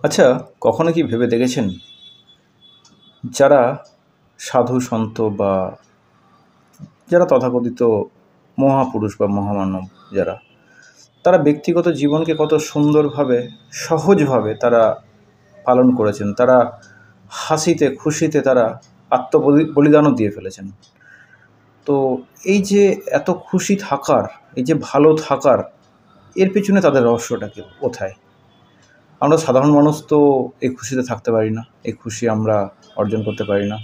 আচ্ছা, কখনো কি ভেবে দেখেছেন যারা সাধু সন্ত বা যারা তথাকথিত মহাপুরুষ বা মহামানব যারা, তারা ব্যক্তিগত জীবনকে কত সুন্দরভাবে সহজভাবে তারা পালন করেছেন। তারা হাসিতে খুশিতে তারা বলিদানও দিয়ে ফেলেছেন। তো এই যে এত খুশি থাকার, এই যে ভালো থাকার, এর পিছনে তাদের রহস্যটা কি কোথায়? আমরা সাধারণ মানুষ তো এই খুশিতে থাকতে পারি না, এই খুশি আমরা অর্জন করতে পারি না।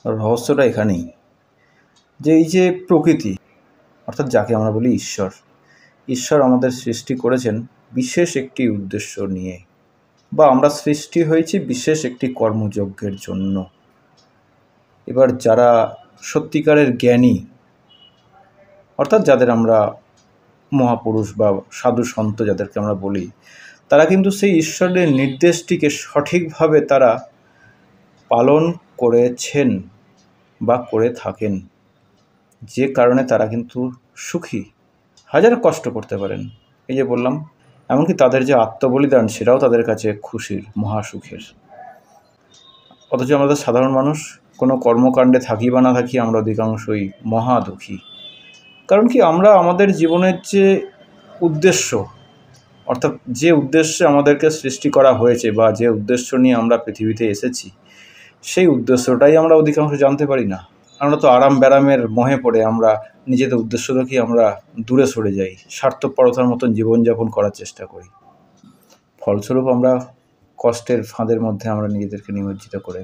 আর রহস্যটা এখানেই যে এই যে প্রকৃতি, অর্থাৎ যাকে আমরা বলি ঈশ্বর, ঈশ্বর আমাদের সৃষ্টি করেছেন বিশেষ একটি উদ্দেশ্য নিয়ে, বা আমরা সৃষ্টি হয়েছি বিশেষ একটি কর্মযজ্ঞের জন্য। এবার যারা সত্যিকারের জ্ঞানী, অর্থাৎ যাদের আমরা মহাপুরুষ বা সাধু সন্ত যাদেরকে আমরা বলি, তারা কিন্তু সেই ঈশ্বরের নির্দেশটিকে সঠিকভাবে তারা পালন করেছেন বা করে থাকেন, যে কারণে তারা কিন্তু সুখী। হাজার কষ্ট করতে পারেন, এই যে বললাম, এমনকি তাদের যে আত্মবলিদান সেটাও তাদের কাছে খুশির, মহাসুখের। অথচ আমাদের সাধারণ মানুষ কোনো কর্মকাণ্ডে থাকি বা না থাকি, আমরা অধিকাংশই মহা দুঃখী। কারণ কি, আমরা আমাদের জীবনের যে উদ্দেশ্য, অর্থাৎ যে উদ্দেশ্যে আমাদেরকে সৃষ্টি করা হয়েছে বা যে উদ্দেশ্য নিয়ে আমরা পৃথিবীতে এসেছি, সেই উদ্দেশ্যটাই আমরা অধিকাংশ জানতে পারি না। আমরা তো আরাম ব্যারামের মোহে পড়ে আমরা নিজেদের উদ্দেশ্য দেখি আমরা দূরে সরে যাই, স্বার্থপরতার মতন জীবনযাপন করার চেষ্টা করি। ফলস্বরূপ আমরা কষ্টের ফাঁদের মধ্যে আমরা নিজেদেরকে নিমজ্জিত করে